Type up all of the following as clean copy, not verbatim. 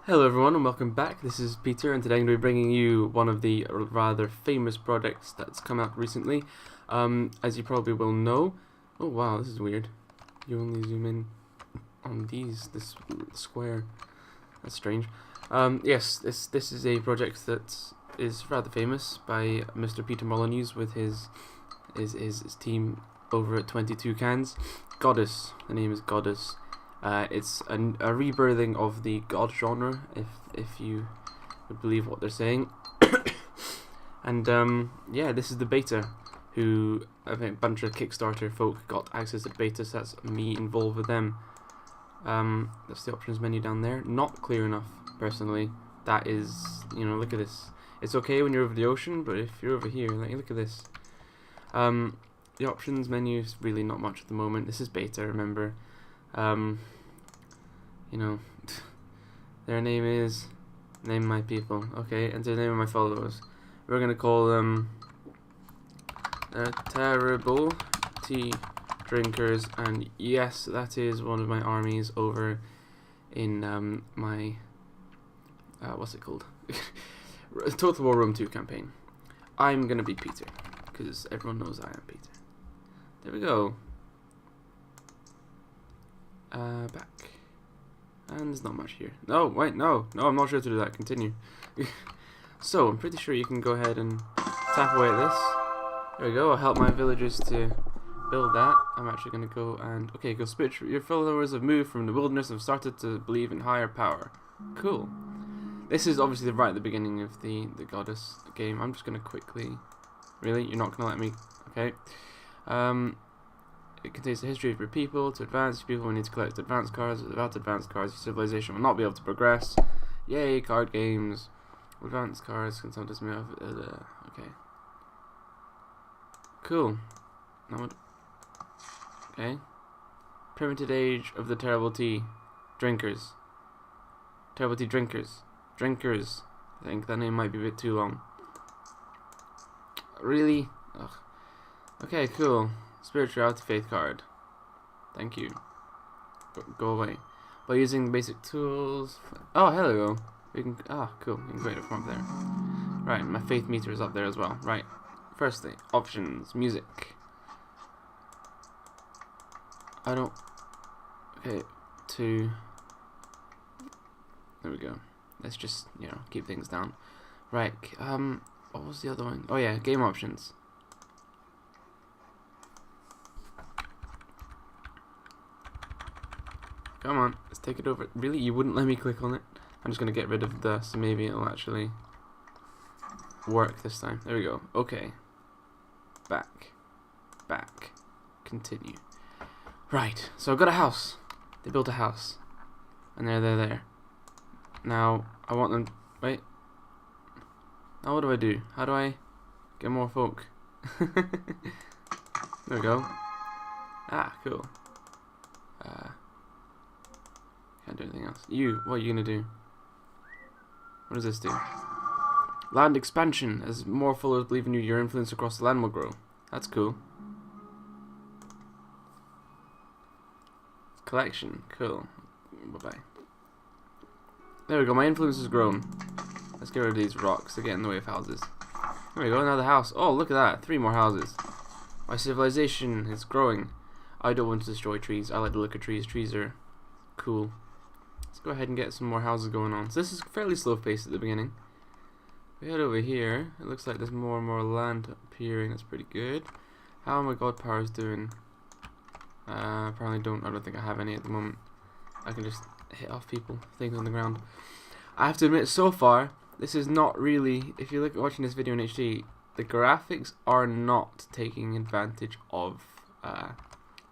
Hello everyone and welcome back. This is Peter and today I'm going to be bringing you one of the rather famous projects that's come out recently. As you probably will know, oh wow, this is weird. You only zoom in on this square. That's strange. Yes, this is a project that is rather famous by Mr. Peter Molyneux with his team over at 22 Cans. Godus. The name is Godus. It's a rebirthing of the God genre, if you would believe what they're saying. And yeah, this is the beta. Who I think a bunch of Kickstarter folk got access to the beta, so that's me involved with them. That's the options menu down there. Not clear enough, personally. That is, look at this. It's okay when you're over the ocean, but if you're over here, like, look at this. The options menu is really not much at the moment. This is beta, remember. Their name is name my people. Okay, and the name of my followers. We're gonna call them terrible tea drinkers, and yes, that is one of my armies over in my what's it called? Total War Rome 2 campaign. I'm gonna be Peter, because everyone knows I am Peter. There we go. Back. And there's not much here. No, wait, no, I'm not sure to do that. Continue. So, I'm pretty sure you can go ahead and tap away at this. There we go, I'll help my villagers to build that. I'm actually going to go and... Okay, go spiritual. Your followers have moved from the wilderness and have started to believe in higher power. Cool. This is obviously right at the beginning of the Godus game. I'm just going to quickly... Really? You're not going to let me... Okay. It contains the history of your people. To advance your people, we need to collect advanced cards. Without advanced cards, your civilization will not be able to progress. Yay, card games. Advanced cards can sometimes be okay. Cool. Now okay. Primitive age of the terrible tea drinkers. Terrible tea drinkers. Drinkers. I think that name might be a bit too long. Really? Ugh. Okay, cool. Spirituality faith card. Thank you. Go away. By using basic tools. Oh, hello. We can. Cool. We can create it from up there. Right, my faith meter is up there as well. Right. Firstly, options, music. I don't. Okay, two. There we go. Let's just keep things down. Right. What was the other one? Oh yeah, game options. Come on, let's take it over. Really? You wouldn't let me click on it? I'm just going to get rid of the, so maybe it'll actually work this time. There we go. Okay. Back. Back. Continue. Right, so I've got a house. They built a house. And they're there. Now, I want them... Wait. Now what do I do? How do I get more folk? There we go. Cool. Can't do anything else. What are you gonna do? What does this do? Land expansion. As more followers believe in you, your influence across the land will grow. That's cool. Collection. Cool. Bye-bye. There we go. My influence has grown. Let's get rid of these rocks. They get in the way of houses. There we go. Another house. Oh, look at that. 3 more houses. My civilization is growing. I don't want to destroy trees. I like the look of trees. Trees are cool. Let's go ahead and get some more houses going on. So this is fairly slow paced at the beginning. We head over here. It looks like there's more and more land appearing. That's pretty good. How are my god powers doing? Apparently I don't think I have any at the moment. I can just hit off people, things on the ground. I have to admit, so far, this is not really, if you look at watching this video in HD, the graphics are not taking advantage of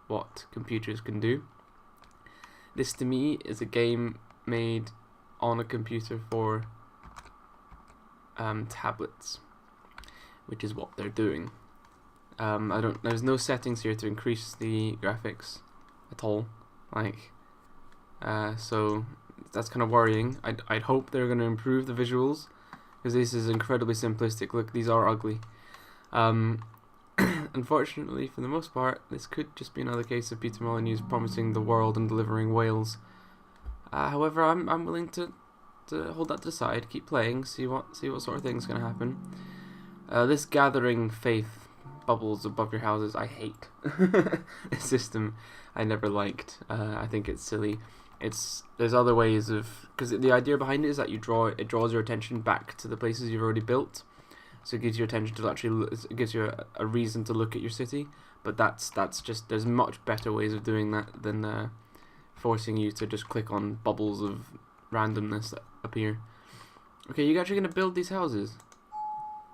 what computers can do. This to me is a game made on a computer for tablets, which is what they're doing. There's no settings here to increase the graphics at all. So that's kind of worrying. I'd hope they're going to improve the visuals, because this is incredibly simplistic. Look, these are ugly. Unfortunately, for the most part, this could just be another case of Peter Molyneux promising the world and delivering whales. However, I'm willing to hold that to the side. Keep playing. See what sort of thing's gonna happen. This gathering faith bubbles above your houses, I hate. This system I never liked. I think it's silly. There's other ways of, because the idea behind it is that it draws your attention back to the places you've already built, so it gives you attention to it gives you a reason to look at your city. But that's just, there's much better ways of doing that than forcing you to just click on bubbles of randomness that appear. Okay, you're actually gonna build these houses.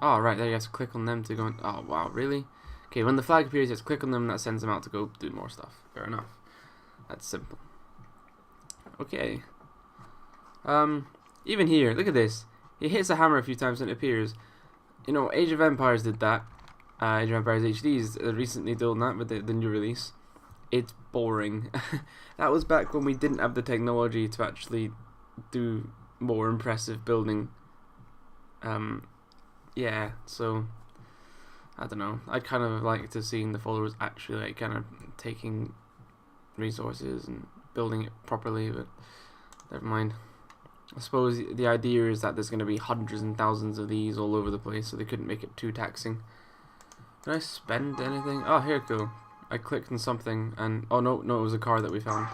Oh, right, there you have to click on them to go in. Oh, wow, really? Okay, when the flag appears, you have to click on them, and that sends them out to go do more stuff. Fair enough. That's simple. Okay. Even here, look at this. It hits a hammer a few times and it appears. You know, Age of Empires did that. Age of Empires HD's recently done that with the new release. It's boring. That was back when we didn't have the technology to actually do more impressive building. Yeah, so I don't know. I'd kind of like to see the followers actually like kind of taking resources and building it properly, but never mind. I suppose the idea is that there's going to be hundreds and thousands of these all over the place, so they couldn't make it too taxing. Did I spend anything? Oh, here we go. I clicked on something and oh no, it was a car that we found.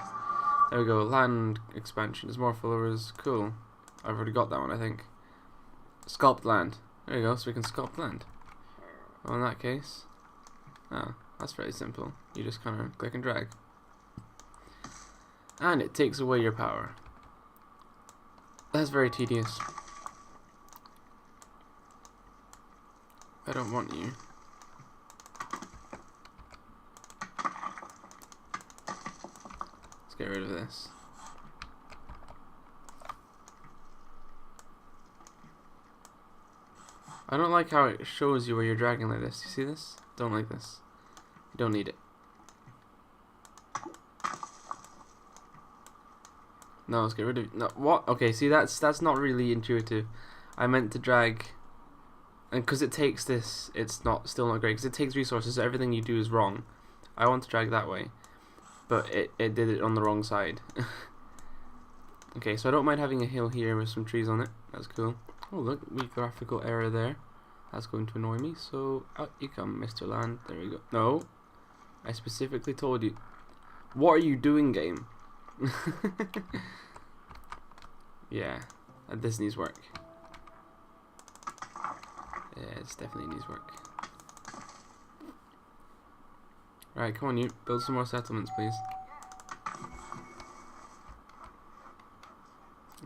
There we go. Land expansion. There's more followers. Cool. I've already got that one, I think. Sculpt land. There you go, so we can sculpt land. Well, in that case, that's very simple. You just kind of click and drag. And it takes away your power. That's very tedious. I don't want you. Let's get rid of this. I don't like how it shows you where you're dragging like this. You see this? Don't like this. You don't need it. No, let's get rid of it. No, what? Okay, see that's not really intuitive. I meant to drag, and because it takes this, it's still not great because it takes resources. So everything you do is wrong. I want to drag that way, but it did it on the wrong side. Okay, so I don't mind having a hill here with some trees on it. That's cool. Oh look, wee graphical error there. That's going to annoy me. So out you come, Mr. Land. There we go. No, I specifically told you. What are you doing, game? Yeah, this needs work. Yeah, it definitely needs work. Right, come on, you build some more settlements, please.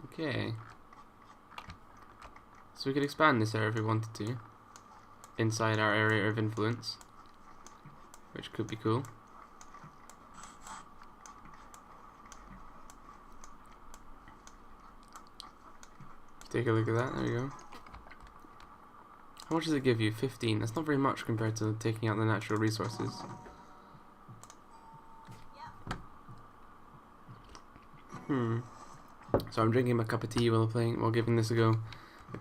Okay. So we could expand this area if we wanted to, inside our area of influence, which could be cool. Take a look at that, there you go. How much does it give you? 15. That's not very much compared to taking out the natural resources. So I'm drinking my cup of tea while giving this a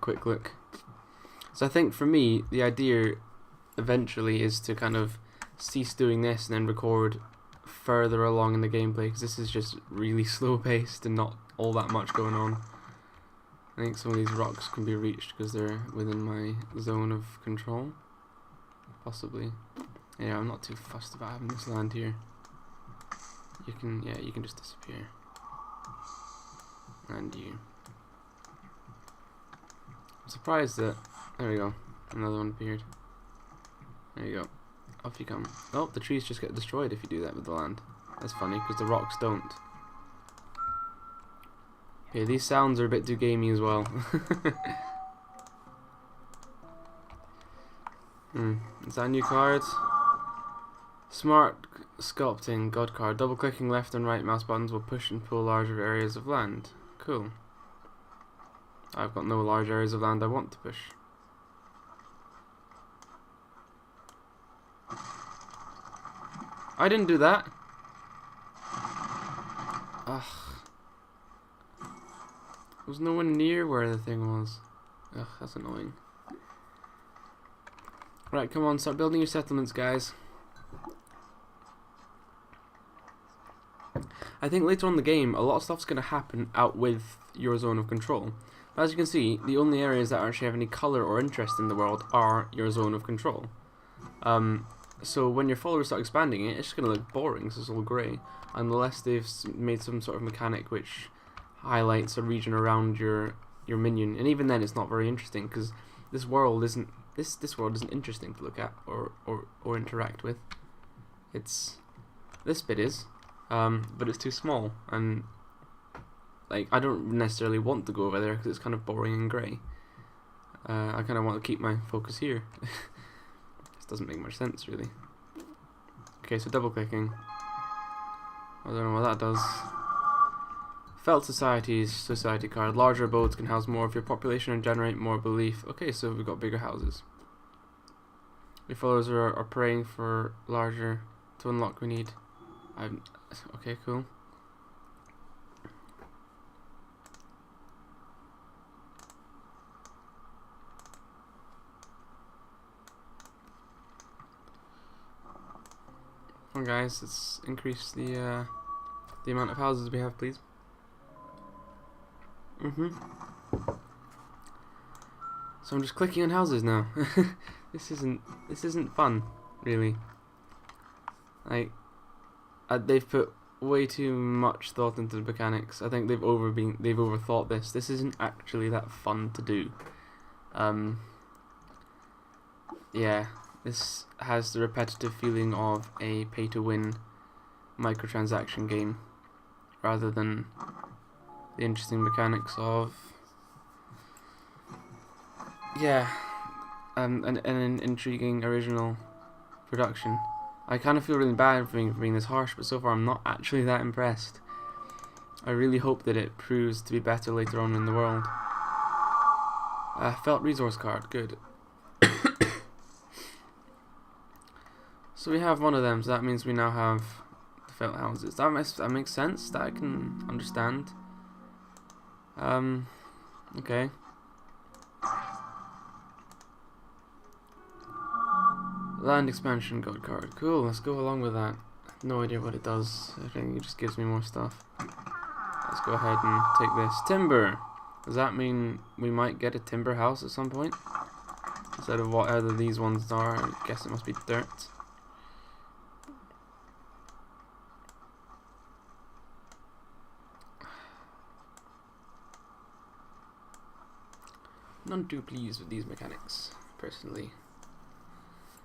quick look. So I think for me, the idea eventually is to kind of cease doing this and then record further along in the gameplay, because this is just really slow paced and not all that much going on. I think some of these rocks can be reached because they're within my zone of control. Possibly. Yeah, I'm not too fussed about having this land here. You can just disappear. And you. I'm surprised that, there we go, another one appeared. There you go. Off you come. Oh, the trees just get destroyed if you do that with the land. That's funny, because the rocks don't. Okay, these sounds are a bit too gamey as well. Is that a new card? Smart sculpting, God card. Double clicking left and right mouse buttons will push and pull larger areas of land. Cool. I've got no large areas of land I want to push. I didn't do that. Ugh. There was no one near where the thing was. Ugh, that's annoying. Right, come on, start building your settlements, guys. I think later on in the game, a lot of stuff's going to happen out with your zone of control. But as you can see, the only areas that actually have any colour or interest in the world are your zone of control. So when your followers start expanding it, it's just going to look boring, so it's all grey. Unless they've made some sort of mechanic which highlights a region around your minion. And even then it's not very interesting, because this world isn't interesting to look at or interact with. This bit is, but it's too small, and like I don't necessarily want to go over there because it's kind of boring and grey. I kind of want to keep my focus here. This doesn't make much sense really. Okay, so double clicking. I don't know what that does. Felt society card. Larger abodes can house more of your population and generate more belief. Okay, so we've got bigger houses. Your followers are praying for larger to unlock. We need. Okay, cool. Come on, guys. Let's increase the amount of houses we have, please. So I'm just clicking on houses now. This isn't fun, really. Like, they've put way too much thought into the mechanics. I think they've overthought this. This isn't actually that fun to do. Yeah, this has the repetitive feeling of a pay-to-win microtransaction game, rather than the interesting mechanics of an intriguing original production. I kind of feel really bad for being this harsh, but so far I'm not actually that impressed. I really hope that it proves to be better later on in the world. Felt resource card, good. So we have one of them, so that means we now have the felt houses. That makes sense, that I can understand. Okay. Land expansion god card. Cool, let's go along with that. No idea what it does. I think it just gives me more stuff. Let's go ahead and take this. Timber! Does that mean we might get a timber house at some point? Instead of whatever these ones are, I guess it must be dirt. None too pleased with these mechanics, personally.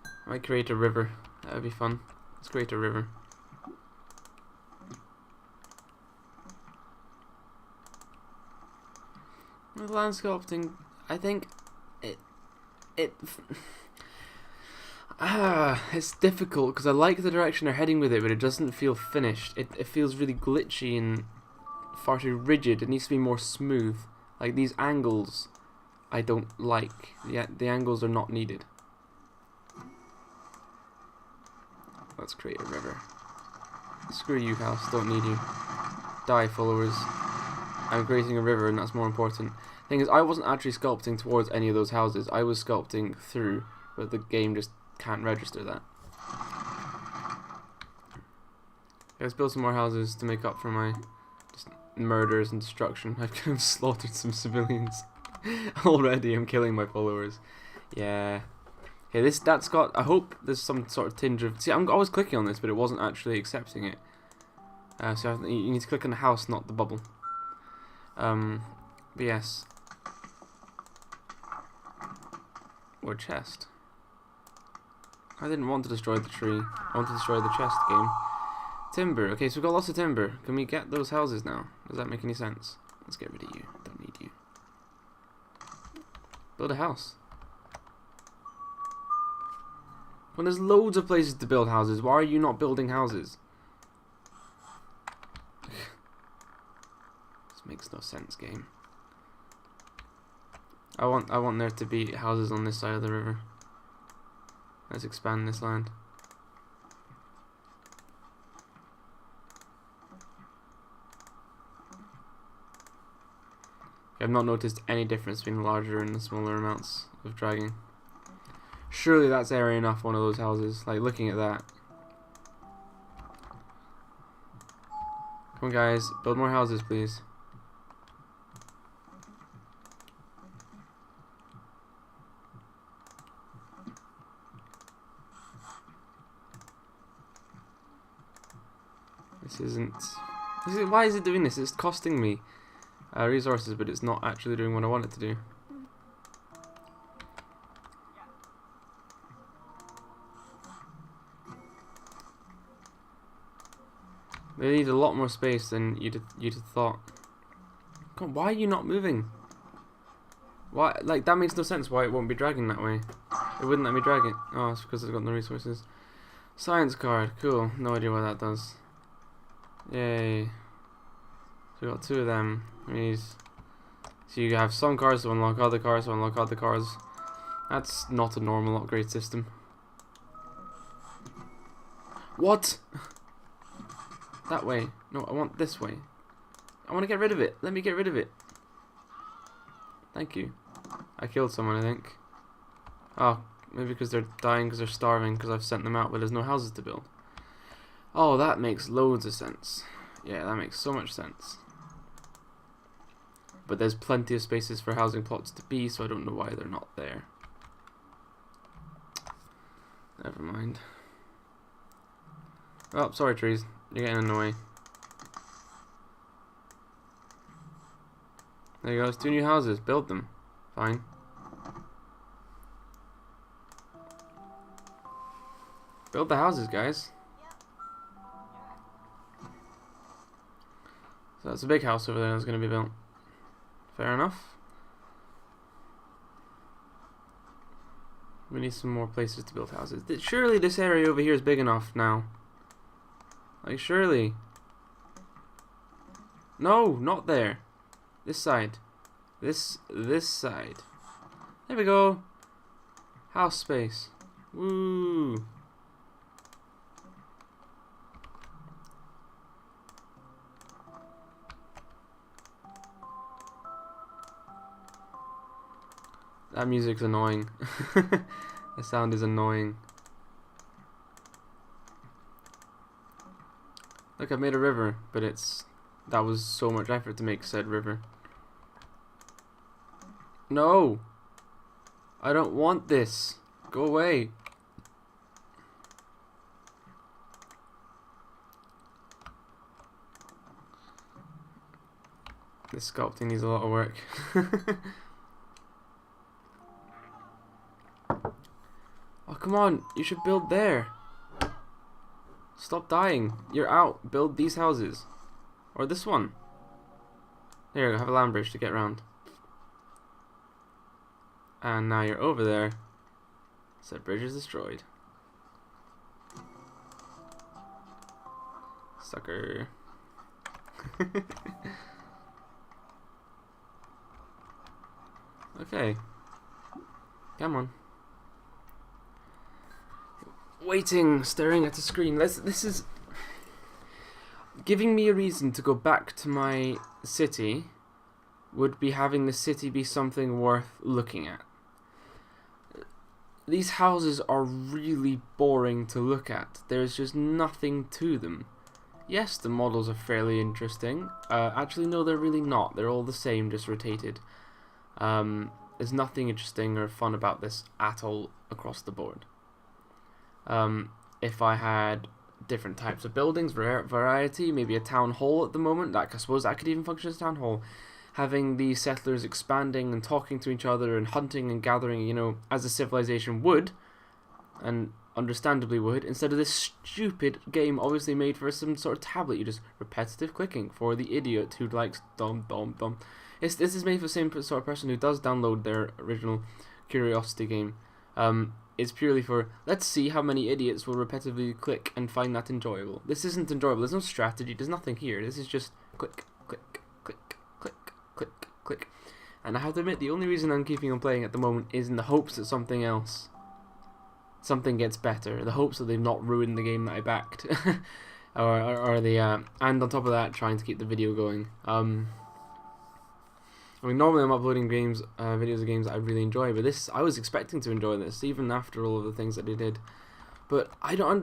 I might create a river. That would be fun. Let's create a river. With land sculpting, I think it's difficult because I like the direction they're heading with it, but it doesn't feel finished. It feels really glitchy and far too rigid. It needs to be more smooth. Like these angles, I don't like. Yeah, the angles are not needed. Let's create a river. Screw you, house. Don't need you. Die, followers. I'm creating a river, and that's more important. Thing is, I wasn't actually sculpting towards any of those houses. I was sculpting through, but the game just can't register that. Let's build some more houses to make up for my just murders and destruction. I've kind of slaughtered some civilians already. I'm killing my followers. Yeah. Okay, that's got. I hope there's some sort of tinge of. See, I'm always clicking on this, but it wasn't actually accepting it. So you need to click on the house, not the bubble. But yes. Or chest. I didn't want to destroy the tree. I want to destroy the chest game. Timber. Okay, so we've got lots of timber. Can we get those houses now? Does that make any sense? Let's get rid of you. Don't need you. Build a house. When there's loads of places to build houses, why are you not building houses? This makes no sense, game. I want there to be houses on this side of the river. Let's expand this land. I've not noticed any difference between larger and the smaller amounts of dragging. Surely that's area enough for one of those houses. Like, looking at that. Come on, guys. Build more houses, please. This isn't... Why is it doing this? It's costing me resources, but it's not actually doing what I want it to do. They need a lot more space than you'd have thought. Come on, why are you not moving? Why? Like, that makes no sense why it won't be dragging that way. It wouldn't let me drag it. Oh, it's because I've got no resources. Science card, cool. No idea what that does. Yay. So we got 2 of them. So you have some cars to unlock other cars to unlock other cars. That's not a normal upgrade system. What? That way. No, I want this way. I want to get rid of it. Let me get rid of it. Thank you. I killed someone, I think. Oh, maybe because they're dying because they're starving because I've sent them out, but there's no houses to build. Oh, that makes loads of sense. Yeah, that makes so much sense. But there's plenty of spaces for housing plots to be, so I don't know why they're not there. Never mind. Oh, sorry trees. You're getting in the way. There you go, there's 2 new houses. Build them. Fine. Build the houses, guys. So that's a big house over there that's going to be built. Fair enough. We need some more places to build houses. Surely this area over here is big enough now. Like, surely. No, not there. This side. This side. There we go. House space. Woo. That music's annoying. The sound is annoying. Look, I've made a river, but that was so much effort to make said river. No! I don't want this. Go away. This sculpting needs a lot of work. Oh, come on. You should build there. Stop dying. You're out. Build these houses. Or this one. There you go. Have a land bridge to get around. And now you're over there. Said bridge is destroyed. Sucker. Okay. Come on. Waiting, staring at the screen. This is giving me a reason to go back to my city. Would be having the city be something worth looking at. These houses are really boring to look at. There's just nothing to them. Yes, the models are fairly interesting. Actually, no, they're really not. They're all the same, just rotated. There's nothing interesting or fun about this at all across the board. If I had different types of buildings, variety, maybe a town hall at the moment, I suppose that could even function as a town hall. Having the settlers expanding and talking to each other and hunting and gathering, you know, as a civilization would, and understandably would, instead of this stupid game obviously made for some sort of tablet. You just repetitive clicking for the idiot who likes dom. This is made for the same sort of person who does download their original Curiosity game. It's purely for, let's see how many idiots will repetitively click and find that enjoyable. This isn't enjoyable. There's no strategy. There's nothing here. This is just click, click, click, click, click, click. And I have to admit, the only reason I'm keeping on playing at the moment is in the hopes that something gets better. The hopes that they've not ruined the game that I backed. And on top of that, trying to keep the video going. I mean, normally I'm uploading videos of games that I really enjoy, but I was expecting to enjoy this, even after all of the things that they did. But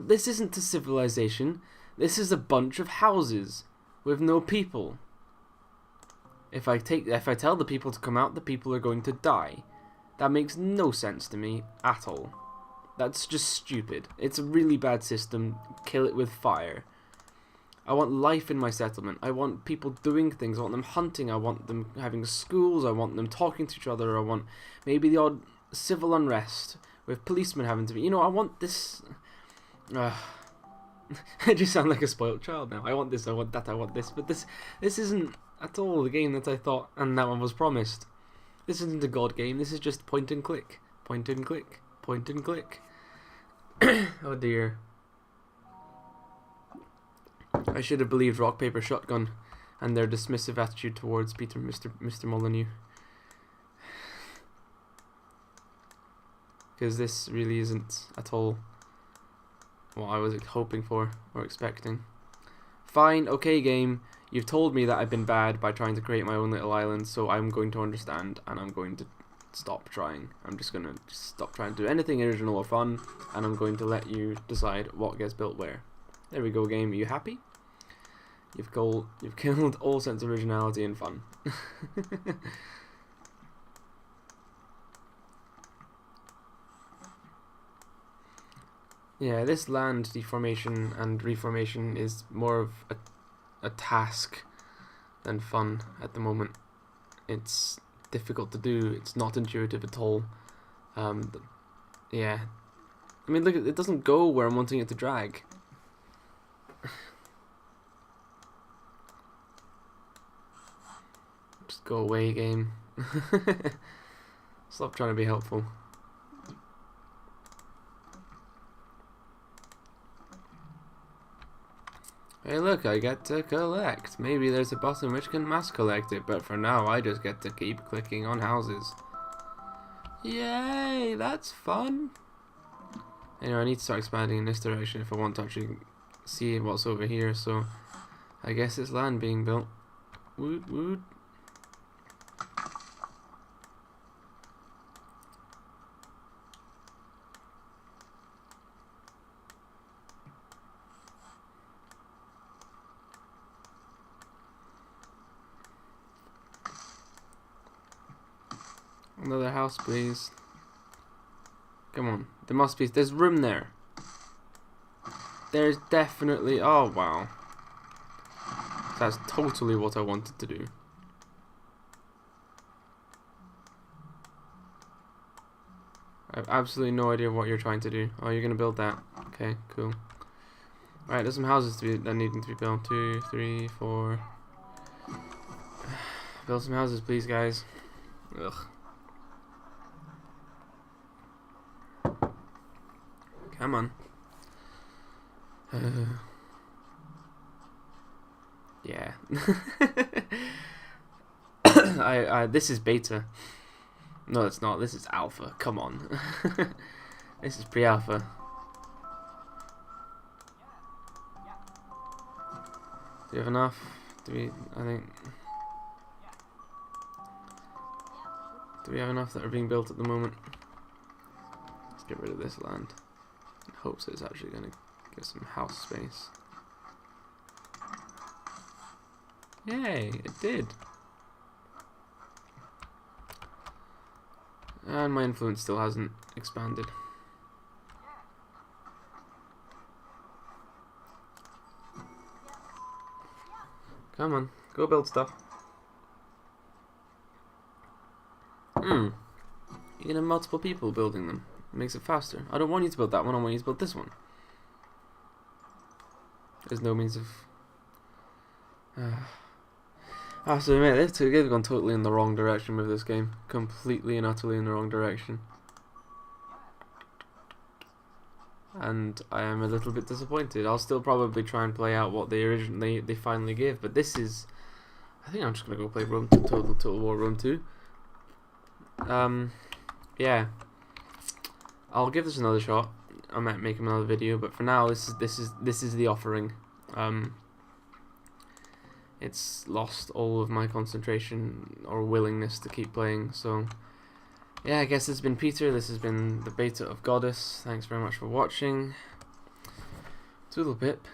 this isn't a civilization. This is a bunch of houses. with no people. If I tell the people to come out, the people are going to die. That makes no sense to me at all. That's just stupid. It's a really bad system. Kill it with fire. I want life in my settlement. I want people doing things. I want them hunting. I want them having schools. I want them talking to each other. I want maybe the odd civil unrest with policemen having to be... You know, I want this... I just sound like a spoiled child now. I want this, I want that, I want this. But this isn't at all the game that I thought and that one was promised. This isn't a god game. This is just point and click. Point and click. Point and click. Oh dear. I should have believed Rock Paper Shotgun and their dismissive attitude towards Mr. Molyneux. Because this really isn't at all what I was hoping for or expecting. Fine, okay game, you've told me that I've been bad by trying to create my own little island, so I'm going to understand and I'm going to stop trying. I'm just going to stop trying to do anything original or fun, and I'm going to let you decide what gets built where. There we go game, are you happy? You've killed all sense of originality and fun. Yeah, this land deformation and reformation is more of a task than fun at the moment. It's difficult to do, it's not intuitive at all. Yeah. I mean, look, it doesn't go where I'm wanting it to drag. Just go away, game. Stop trying to be helpful. Hey look, I get to collect. Maybe there's a button which can mass collect it, but for now I just get to keep clicking on houses. Yay, that's fun. Anyway, I need to start expanding in this direction if I want to actually see what's over here, so I guess it's land being built. Woot woot. Another house, please. Come on. There's room there. There's definitely... Oh, wow. That's totally what I wanted to do. I have absolutely no idea what you're trying to do. Oh, you're going to build that. Okay, cool. Alright, there's some houses that need to be built. 2, 3, 4. Build some houses, please, guys. Ugh. Come on. Yeah. This is beta. No, it's not. This is alpha. Come on. This is pre-alpha. Do we have enough? Do we have enough that are being built at the moment? Let's get rid of this land. In hopes that it's actually going to get some house space. Yay, it did. And my influence still hasn't expanded. Come on, go build stuff. You can have multiple people building them. It makes it faster. I don't want you to build that one, I want you to build this one. There's no means of... I have to admit, they've gone totally in the wrong direction with this game. Completely and utterly in the wrong direction. And I am a little bit disappointed. I'll still probably try and play out what they finally gave, but this is... I think I'm just going to go play Rome 2, Total War Rome 2. Yeah. I'll give this another shot. I might make another video, but for now this is the offering. It's lost all of my concentration or willingness to keep playing, so yeah, I guess this has been Peter, this has been the beta of Godus. Thanks very much for watching. Toodle pip.